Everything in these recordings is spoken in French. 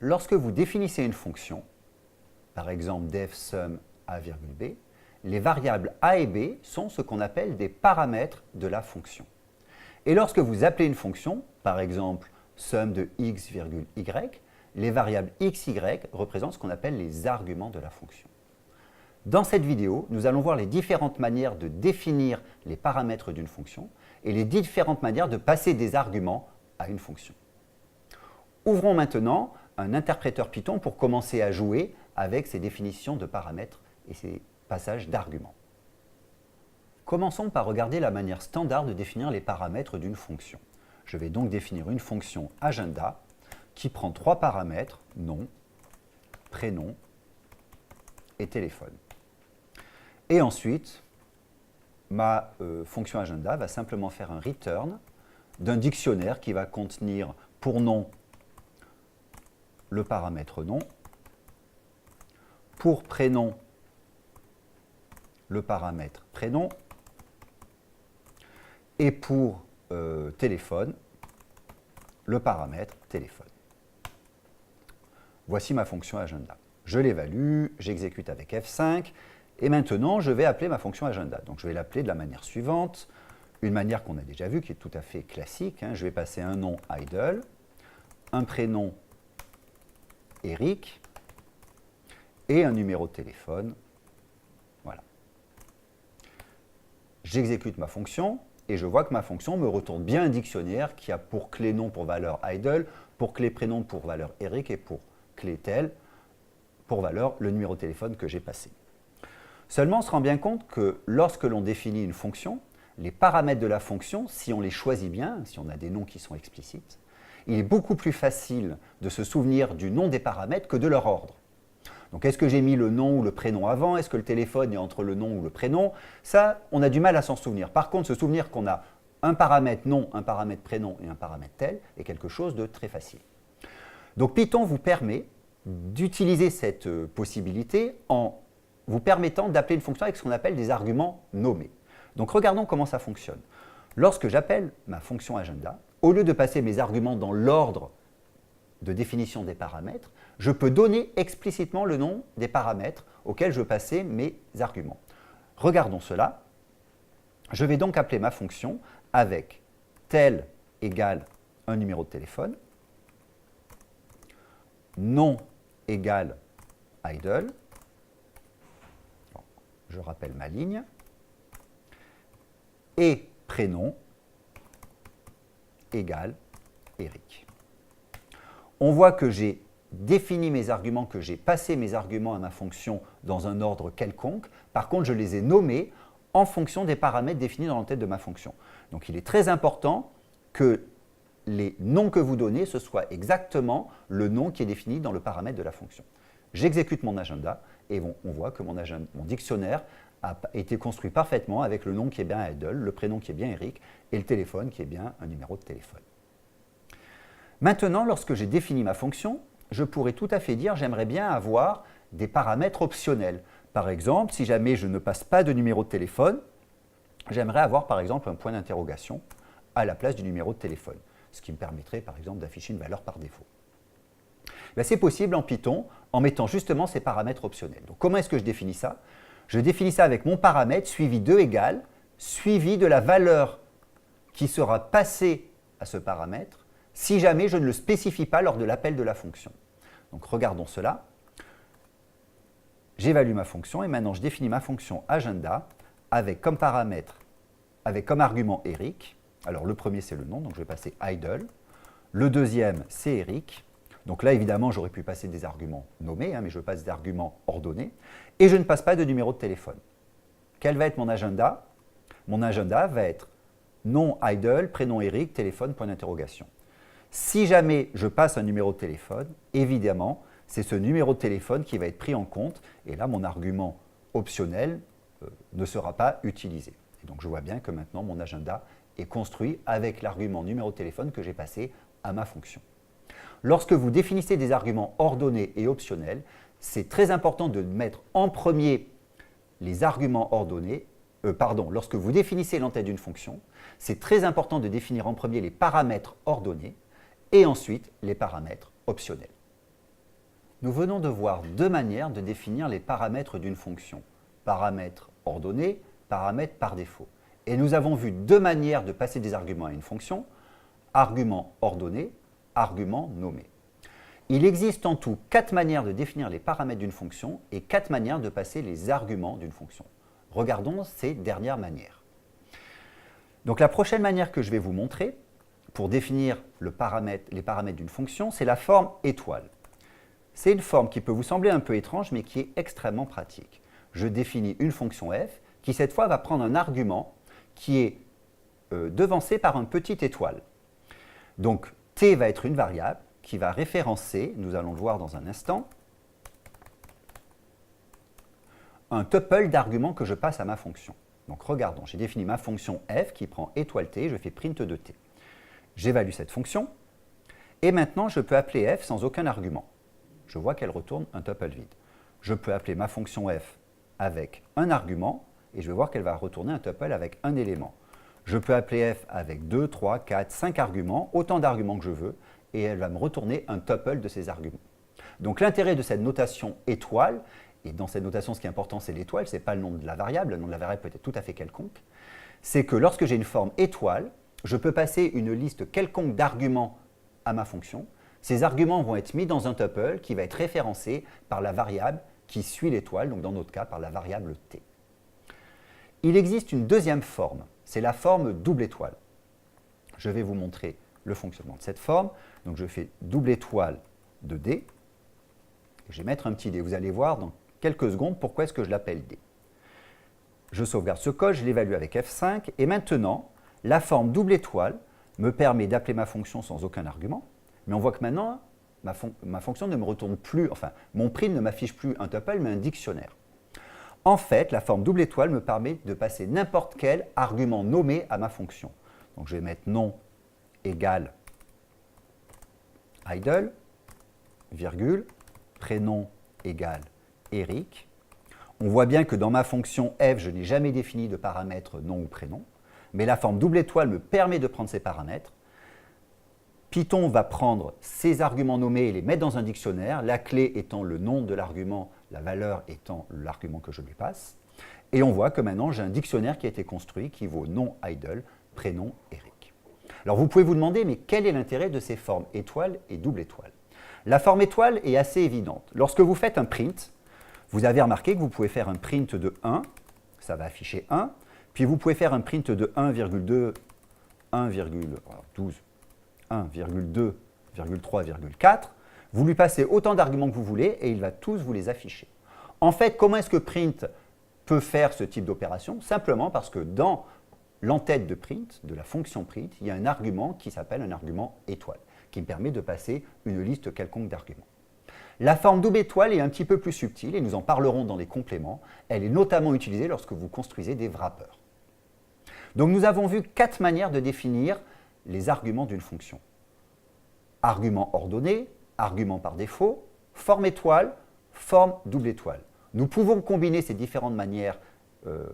Lorsque vous définissez une fonction, par exemple def sum a, b, les variables a et b sont ce qu'on appelle des paramètres de la fonction. Et lorsque vous appelez une fonction, par exemple sum de x, y, les variables x, y représentent ce qu'on appelle les arguments de la fonction. Dans cette vidéo, nous allons voir les différentes manières de définir les paramètres d'une fonction et les différentes manières de passer des arguments à une fonction. Ouvrons maintenant un interpréteur Python pour commencer à jouer avec ces définitions de paramètres et ces passages d'arguments. Commençons par regarder la manière standard de définir les paramètres d'une fonction. Je vais donc définir une fonction agenda qui prend 3 paramètres, nom, prénom et téléphone. Et ensuite, ma fonction agenda va simplement faire un return d'un dictionnaire qui va contenir pour nom le paramètre nom, pour prénom le paramètre prénom et pour téléphone le paramètre téléphone. Voici ma fonction agenda. Je l'évalue, j'exécute avec F5 et maintenant je vais appeler ma fonction agenda. Donc je vais l'appeler de la manière suivante, une manière qu'on a déjà vue qui est tout à fait classique. Je vais passer un nom idle, un prénom Eric et un numéro de téléphone. Voilà. J'exécute ma fonction et je vois que ma fonction me retourne bien un dictionnaire qui a pour clé nom pour valeur idle, pour clé prénom pour valeur Eric et pour clé tel pour valeur le numéro de téléphone que j'ai passé. Seulement, on se rend bien compte que lorsque l'on définit une fonction, les paramètres de la fonction, si on les choisit bien, si on a des noms qui sont explicites, il est beaucoup plus facile de se souvenir du nom des paramètres que de leur ordre. Donc, est-ce que j'ai mis le nom ou le prénom avant? Est-ce que le téléphone est entre le nom ou le prénom? Ça, on a du mal à s'en souvenir. Par contre, se souvenir qu'on a un paramètre nom, un paramètre prénom et un paramètre tel est quelque chose de très facile. Donc, Python vous permet d'utiliser cette possibilité en vous permettant d'appeler une fonction avec ce qu'on appelle des arguments nommés. Donc, regardons comment ça fonctionne. Lorsque j'appelle ma fonction agenda, au lieu de passer mes arguments dans l'ordre de définition des paramètres, je peux donner explicitement le nom des paramètres auxquels je veux passer mes arguments. Regardons cela. Je vais donc appeler ma fonction avec tel égale un numéro de téléphone, nom égale idle, je rappelle ma ligne, et prénom égale Eric. On voit que j'ai défini mes arguments, que j'ai passé mes arguments à ma fonction dans un ordre quelconque. Par contre, je les ai nommés en fonction des paramètres définis dans l'entête de ma fonction. Donc, il est très important que les noms que vous donnez, ce soit exactement le nom qui est défini dans le paramètre de la fonction. J'exécute mon agenda et on voit que mon dictionnaire a été construit parfaitement avec le nom qui est bien idle, le prénom qui est bien Eric et le téléphone qui est bien un numéro de téléphone. Maintenant, lorsque j'ai défini ma fonction, je pourrais tout à fait dire j'aimerais bien avoir des paramètres optionnels. Par exemple, si jamais je ne passe pas de numéro de téléphone, j'aimerais avoir par exemple un point d'interrogation à la place du numéro de téléphone, ce qui me permettrait par exemple d'afficher une valeur par défaut. C'est possible en Python en mettant justement ces paramètres optionnels. Donc, comment est-ce que je définis ça? Je définis ça avec mon paramètre suivi de égal, suivi de la valeur qui sera passée à ce paramètre si jamais je ne le spécifie pas lors de l'appel de la fonction. Donc, regardons cela. J'évalue ma fonction et maintenant je définis ma fonction agenda avec comme paramètre, avec comme argument Eric. Alors, le premier, c'est le nom, donc je vais passer idle. Le deuxième, c'est Eric. Donc là, évidemment, j'aurais pu passer des arguments nommés, mais je passe des arguments ordonnés. Et je ne passe pas de numéro de téléphone. Quel va être mon agenda? Mon agenda va être nom idle, prénom Eric, téléphone, point d'interrogation. Si jamais je passe un numéro de téléphone, évidemment, c'est ce numéro de téléphone qui va être pris en compte. Et là, mon argument optionnel ne sera pas utilisé. Et donc, je vois bien que maintenant, mon agenda est construit avec l'argument numéro de téléphone que j'ai passé à ma fonction. Lorsque vous définissez des arguments ordonnés et optionnels, c'est très important de mettre en premier les arguments ordonnés. Lorsque vous définissez l'entête d'une fonction, c'est très important de définir en premier les paramètres ordonnés et ensuite les paramètres optionnels. Nous venons de voir deux manières de définir les paramètres d'une fonction. Paramètres ordonnés, paramètres par défaut. Et nous avons vu deux manières de passer des arguments à une fonction, argument ordonné, argument nommé. Il existe en tout 4 manières de définir les paramètres d'une fonction et 4 manières de passer les arguments d'une fonction. Regardons ces dernières manières. Donc la prochaine manière que je vais vous montrer pour définir les paramètres d'une fonction, c'est la forme étoile. C'est une forme qui peut vous sembler un peu étrange, mais qui est extrêmement pratique. Je définis une fonction f qui, cette fois, va prendre un argument qui est devancé par une petite étoile. Donc, t va être une variable qui va référencer, nous allons le voir dans un instant, un tuple d'arguments que je passe à ma fonction. Donc, regardons, j'ai défini ma fonction f qui prend étoile t, je fais print de t. J'évalue cette fonction, et maintenant, je peux appeler f sans aucun argument. Je vois qu'elle retourne un tuple vide. Je peux appeler ma fonction f avec un argument, et je vais voir qu'elle va retourner un tuple avec un élément. Je peux appeler f avec 2, 3, 4, 5 arguments, autant d'arguments que je veux, et elle va me retourner un tuple de ces arguments. Donc l'intérêt de cette notation étoile, et dans cette notation ce qui est important c'est l'étoile, ce n'est pas le nom de la variable, le nom de la variable peut être tout à fait quelconque, c'est que lorsque j'ai une forme étoile, je peux passer une liste quelconque d'arguments à ma fonction. Ces arguments vont être mis dans un tuple qui va être référencé par la variable qui suit l'étoile, donc dans notre cas par la variable t. Il existe une deuxième forme, c'est la forme double étoile. Je vais vous montrer le fonctionnement de cette forme. Donc je fais double étoile de d, et je vais mettre un petit d. Vous allez voir dans quelques secondes pourquoi est-ce que je l'appelle d. Je sauvegarde ce code, je l'évalue avec F5, et maintenant, la forme double étoile me permet d'appeler ma fonction sans aucun argument, mais on voit que maintenant, ma fonction ne me retourne plus, enfin, mon print ne m'affiche plus un tuple, mais un dictionnaire. En fait, la forme double étoile me permet de passer n'importe quel argument nommé à ma fonction. Donc je vais mettre nom égale idle, virgule, prénom égale Eric. On voit bien que dans ma fonction f, je n'ai jamais défini de paramètres nom ou prénom, mais la forme double étoile me permet de prendre ces paramètres. Python va prendre ces arguments nommés et les mettre dans un dictionnaire, la clé étant le nom de l'argument, la valeur étant l'argument que je lui passe. Et on voit que maintenant, j'ai un dictionnaire qui a été construit qui vaut nom idle, prénom Eric. Alors vous pouvez vous demander, mais quel est l'intérêt de ces formes étoile et double étoile? La forme étoile est assez évidente. Lorsque vous faites un print, vous avez remarqué que vous pouvez faire un print de 1, ça va afficher 1, puis vous pouvez faire un print de 1,2, 1,12, 1,2, 1,3,4, vous lui passez autant d'arguments que vous voulez et il va tous vous les afficher. En fait, comment est-ce que print peut faire ce type d'opération? Simplement parce que dans l'entête de print, de la fonction print, il y a un argument qui s'appelle un argument étoile, qui me permet de passer une liste quelconque d'arguments. La forme double étoile est un petit peu plus subtile et nous en parlerons dans les compléments. Elle est notamment utilisée lorsque vous construisez des wrappers. Donc nous avons vu 4 manières de définir les arguments d'une fonction. Argument ordonné, argument par défaut, forme étoile, forme double étoile. Nous pouvons combiner ces différentes manières,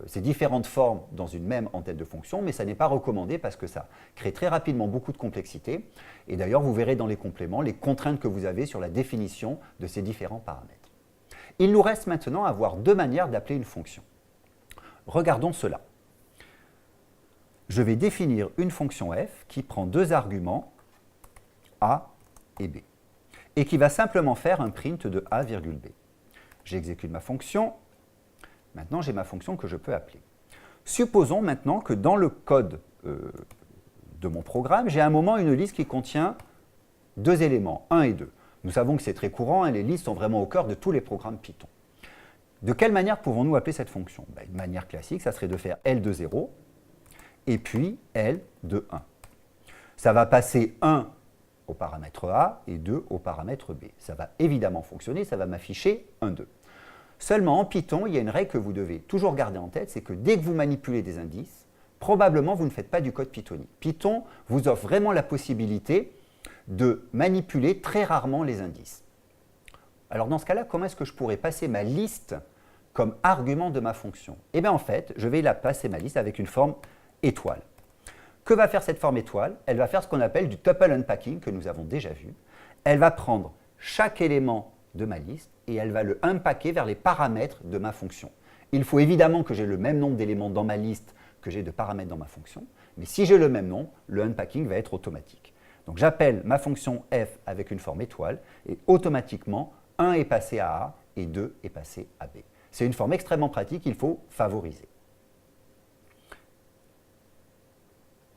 ces différentes formes dans une même entête de fonction, mais ça n'est pas recommandé parce que ça crée très rapidement beaucoup de complexité. Et d'ailleurs, vous verrez dans les compléments les contraintes que vous avez sur la définition de ces différents paramètres. Il nous reste maintenant à voir 2 manières d'appeler une fonction. Regardons cela. Je vais définir une fonction f qui prend 2 arguments, a et b, et qui va simplement faire un print de a, b. J'exécute ma fonction. Maintenant, j'ai ma fonction que je peux appeler. Supposons maintenant que dans le code de mon programme, j'ai à un moment une liste qui contient 2 éléments, 1 et 2. Nous savons que c'est très courant, les listes sont vraiment au cœur de tous les programmes Python. De quelle manière pouvons-nous appeler cette fonction? Une manière classique, ça serait de faire L de 0 et puis L de 1. Ça va passer 1 au paramètre A et 2 au paramètre B. Ça va évidemment fonctionner, ça va m'afficher 1, 2. Seulement en Python, il y a une règle que vous devez toujours garder en tête, c'est que dès que vous manipulez des indices, probablement vous ne faites pas du code pythonique. Python vous offre vraiment la possibilité de manipuler très rarement les indices. Alors dans ce cas-là, comment est-ce que je pourrais passer ma liste comme argument de ma fonction? Eh bien en fait, je vais la passer ma liste avec une forme étoile. Que va faire cette forme étoile? Elle va faire ce qu'on appelle du tuple unpacking que nous avons déjà vu. Elle va prendre chaque élément de ma liste et elle va le unpacker vers les paramètres de ma fonction. Il faut évidemment que j'ai le même nombre d'éléments dans ma liste que j'ai de paramètres dans ma fonction, mais si j'ai le même nombre, le unpacking va être automatique. Donc j'appelle ma fonction f avec une forme étoile et automatiquement 1 est passé à A et 2 est passé à B. C'est une forme extrêmement pratique, il faut favoriser.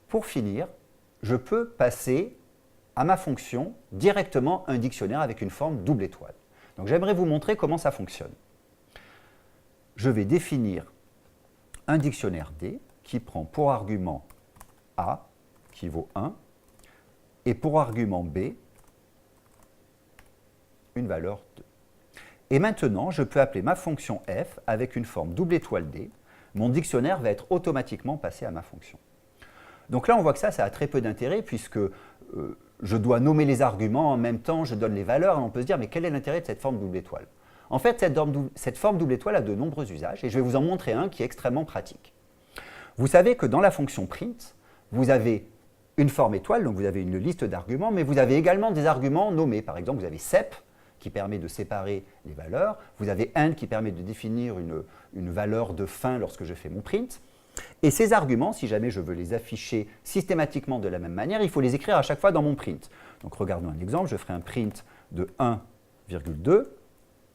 Pour finir, je peux passer à ma fonction directement un dictionnaire avec une forme double étoile. Donc j'aimerais vous montrer comment ça fonctionne. Je vais définir un dictionnaire D qui prend pour argument A, qui vaut 1, et pour argument B, une valeur 2. Et maintenant, je peux appeler ma fonction f avec une forme double étoile D. Mon dictionnaire va être automatiquement passé à ma fonction. Donc là, on voit que ça a très peu d'intérêt puisque je dois nommer les arguments, en même temps, je donne les valeurs, et on peut se dire, mais quel est l'intérêt de cette forme double étoile? En fait, cette forme double étoile a de nombreux usages, et je vais vous en montrer un qui est extrêmement pratique. Vous savez que dans la fonction print, vous avez une forme étoile, donc vous avez une liste d'arguments, mais vous avez également des arguments nommés. Par exemple, vous avez sep, qui permet de séparer les valeurs, vous avez end, qui permet de définir une valeur de fin lorsque je fais mon print. Et ces arguments, si jamais je veux les afficher systématiquement de la même manière, il faut les écrire à chaque fois dans mon print. Donc regardons un exemple, je ferai un print de 1,2,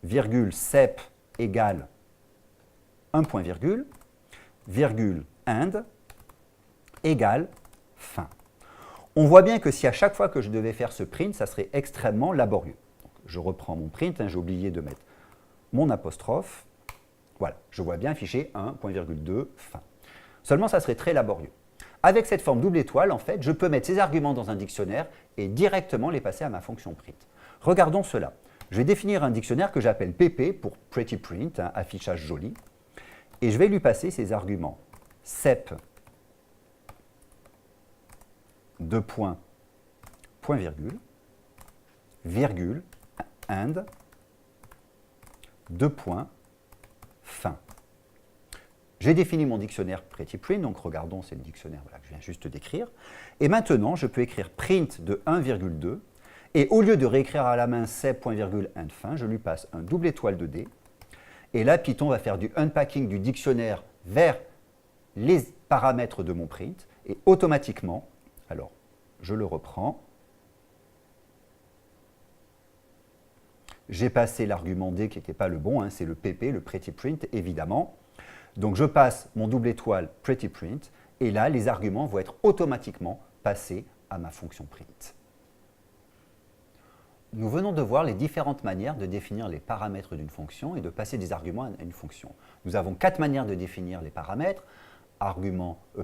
virgule sep égale 1 point virgule, virgule end égale fin. On voit bien que si à chaque fois que je devais faire ce print, ça serait extrêmement laborieux. Donc, je reprends mon print, j'ai oublié de mettre mon apostrophe. Voilà, je vois bien affiché 1,2 fin. Seulement, ça serait très laborieux. Avec cette forme double étoile, en fait, je peux mettre ces arguments dans un dictionnaire et directement les passer à ma fonction print. Regardons cela. Je vais définir un dictionnaire que j'appelle pp pour pretty print, affichage joli, et je vais lui passer ces arguments sep, deux points, point virgule, virgule, end, deux points, fin. J'ai défini mon dictionnaire pretty print, donc regardons, c'est le dictionnaire que je viens juste d'écrire. Et maintenant, je peux écrire print de 1,2, et au lieu de réécrire à la main sep, point virgule, end, fin, je lui passe un double étoile de D. Et là, Python va faire du unpacking du dictionnaire vers les paramètres de mon print, et automatiquement, alors je le reprends, j'ai passé l'argument D qui n'était pas le bon, c'est le pp, le pretty print, évidemment. Donc je passe mon double étoile pretty print, et là, les arguments vont être automatiquement passés à ma fonction print. Nous venons de voir les différentes manières de définir les paramètres d'une fonction et de passer des arguments à une fonction. Nous avons 4 manières de définir les paramètres.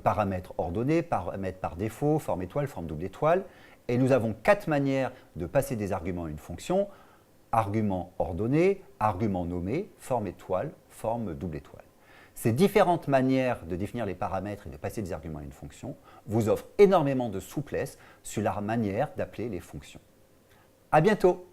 Paramètres ordonnés, paramètres par défaut, forme étoile, forme double étoile. Et nous avons 4 manières de passer des arguments à une fonction. Argument ordonné, argument nommé, forme étoile, forme double étoile. Ces différentes manières de définir les paramètres et de passer des arguments à une fonction vous offrent énormément de souplesse sur la manière d'appeler les fonctions. À bientôt!